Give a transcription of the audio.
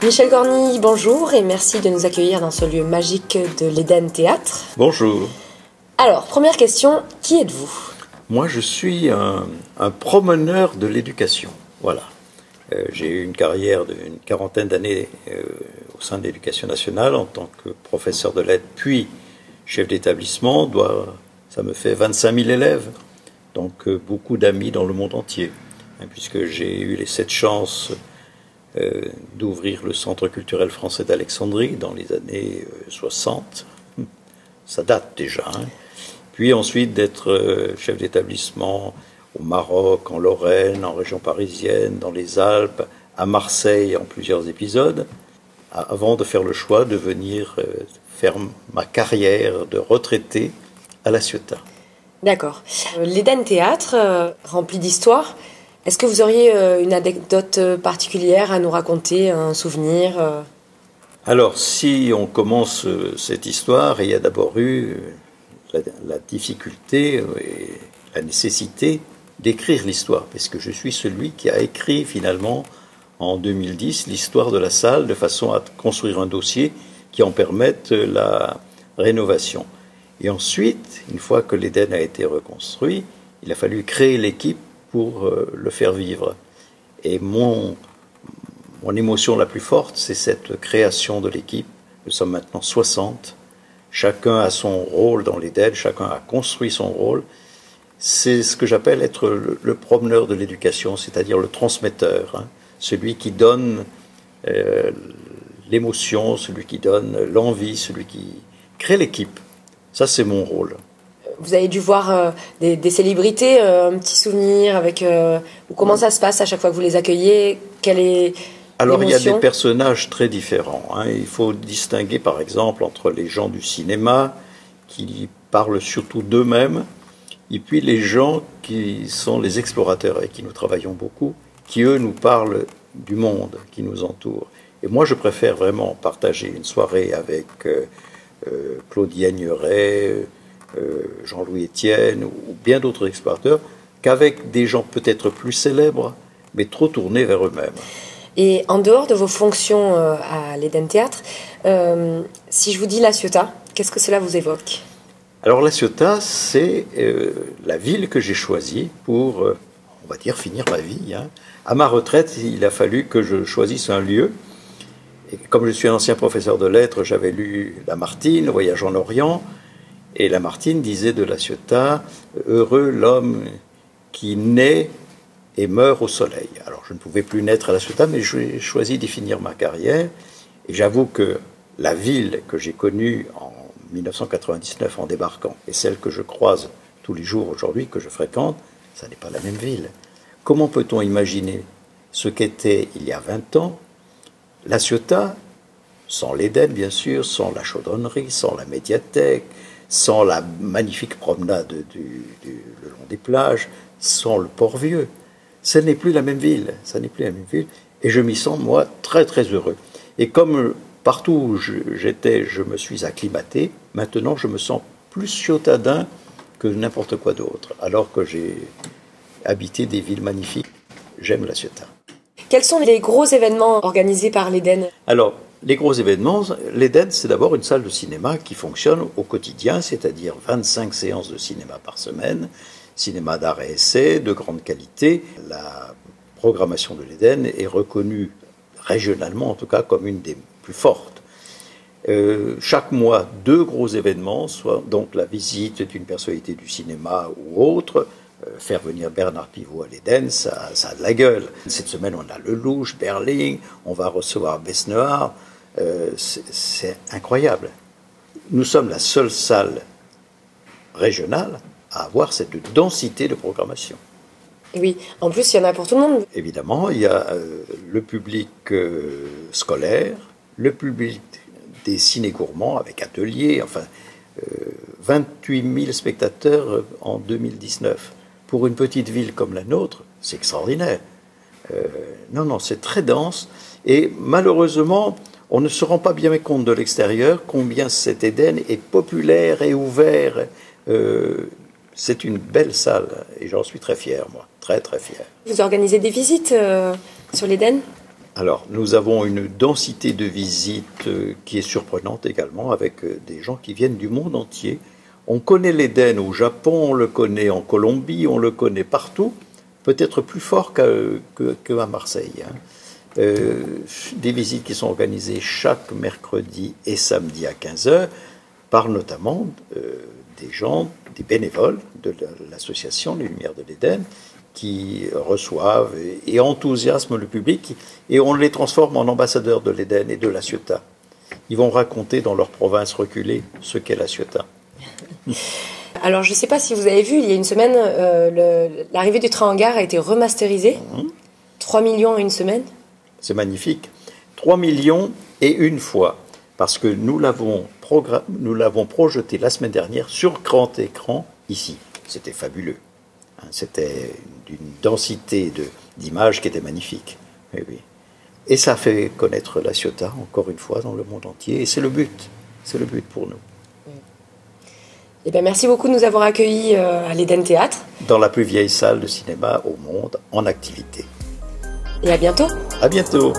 Michel Corny, bonjour et merci de nous accueillir dans ce lieu magique de l'Éden Théâtre. Bonjour. Alors, première question, qui êtes-vous ? Moi, je suis un promeneur de l'éducation. Voilà. J'ai eu une carrière d'une quarantaine d'années au sein de l'Éducation nationale en tant que professeur de lettres, puis chef d'établissement. Ça me fait 25 000 élèves, donc beaucoup d'amis dans le monde entier, puisque j'ai eu cette chance d'ouvrir le Centre culturel français d'Alexandrie dans les années 60. Ça date déjà. Puis ensuite d'être chef d'établissement au Maroc, en Lorraine, en région parisienne, dans les Alpes, à Marseille en plusieurs épisodes, avant de faire le choix de venir faire ma carrière de retraité à La Ciotat. D'accord. L'Éden Théâtre, rempli d'histoire, est-ce que vous auriez une anecdote particulière à nous raconter, un souvenir Alors, si on commence cette histoire, il y a d'abord eu la difficulté et la nécessité d'écrire l'histoire, parce que je suis celui qui a écrit finalement en 2010 l'histoire de la salle de façon à construire un dossier qui en permette la rénovation. Et ensuite, une fois que l'Éden a été reconstruit, il a fallu créer l'équipe pour le faire vivre. Et mon émotion la plus forte, c'est cette création de l'équipe. Nous sommes maintenant 60. Chacun a son rôle dans l'Éden, chacun a construit son rôle. C'est ce que j'appelle être le promeneur de l'éducation, c'est-à-dire le transmetteur, celui qui donne l'émotion, celui qui donne l'envie, celui qui crée l'équipe. Ça, c'est mon rôle. Vous avez dû voir des célébrités, un petit souvenir avec comment ça se passe à chaque fois que vous les accueillez, quelle est Alors, il y a l'émotion ? des personnages très différents. Il faut distinguer, par exemple, entre les gens du cinéma, qui parlent surtout d'eux-mêmes, et puis les gens qui sont les explorateurs, avec qui nous travaillons beaucoup, qui, eux, nous parlent du monde qui nous entoure. Et moi, je préfère vraiment partager une soirée avec Claudie Agneray, Jean-Louis Etienne ou bien d'autres explorateurs, qu'avec des gens peut-être plus célèbres, mais trop tournés vers eux-mêmes. Et en dehors de vos fonctions à l'Éden Théâtre, si je vous dis La Ciotat, qu'est-ce que cela vous évoque ? Alors La Ciotat, c'est la ville que j'ai choisie pour, on va dire, finir ma vie. À ma retraite, il a fallu que je choisisse un lieu. Et comme je suis un ancien professeur de lettres, j'avais lu Lamartine, Voyage en Orient, et Lamartine disait de La Ciotat, heureux l'homme qui naît et meurt au soleil. Alors je ne pouvais plus naître à La Ciotat, mais j'ai choisi d'y finir ma carrière. Et j'avoue que la ville que j'ai connue en 1999 en débarquant et celle que je croise tous les jours aujourd'hui, que je fréquente, ça n'est pas la même ville. Comment peut-on imaginer ce qu'était il y a 20 ans La Ciotat, sans l'Éden bien sûr, sans la chaudronnerie, sans la médiathèque, sans la magnifique promenade le long des plages, sans le Port-Vieux. Ce n'est plus la même ville, ça n'est plus la même ville, et je m'y sens, moi, très très heureux. Et comme partout où j'étais, je me suis acclimaté, maintenant je me sens plus ciotadin que n'importe quoi d'autre, alors que j'ai habité des villes magnifiques. J'aime La Ciotat. Quels sont les gros événements organisés par l'Éden ? Alors, les gros événements, l'Éden, c'est d'abord une salle de cinéma qui fonctionne au quotidien, c'est-à-dire 25 séances de cinéma par semaine, cinéma d'art et essai, de grande qualité. La programmation de l'Éden est reconnue régionalement, en tout cas, comme une des plus fortes. Chaque mois, 2 gros événements, soit donc la visite d'une personnalité du cinéma ou autre. Faire venir Bernard Pivot à l'Éden, ça a de la gueule. Cette semaine, on a Lelouch, Berling, on va recevoir Besnehard. C'est incroyable. Nous sommes la seule salle régionale à avoir cette densité de programmation. Oui, en plus, il y en a pour tout le monde. Évidemment, il y a le public scolaire, le public des ciné-gourmands avec ateliers, enfin 28 000 spectateurs en 2019. Pour une petite ville comme la nôtre, c'est extraordinaire. Non, c'est très dense. Et malheureusement, on ne se rend pas bien compte de l'extérieur combien cet Éden est populaire et ouvert. C'est une belle salle et j'en suis très fier, moi. Très, très fier. Vous organisez des visites sur l'Éden ? Alors, nous avons une densité de visites qui est surprenante également, avec des gens qui viennent du monde entier. On connaît l'Éden au Japon, on le connaît en Colombie, on le connaît partout, peut-être plus fort qu'à Marseille. Des visites qui sont organisées chaque mercredi et samedi à 15 h par notamment des gens, des bénévoles de l'association Les Lumières de l'Éden, qui reçoivent et enthousiasment le public, et on les transforme en ambassadeurs de l'Éden et de La Ciotat. Ils vont raconter dans leur province reculée ce qu'est La Ciotat. Alors, je ne sais pas si vous avez vu, il y a une semaine, l'arrivée du train en gare a été remasterisée. 3 millions en une semaine. C'est magnifique. 3 millions et une fois. Parce que nous l'avons projeté la semaine dernière sur grand écran ici. C'était fabuleux. C'était d'une densité d'images qui était magnifique. Oui, oui. Et ça fait connaître La Ciotat, encore une fois, dans le monde entier. Et c'est le but. C'est le but pour nous. Eh bien, merci beaucoup de nous avoir accueillis à l'Éden Théâtre. Dans la plus vieille salle de cinéma au monde, en activité. Et à bientôt. À bientôt.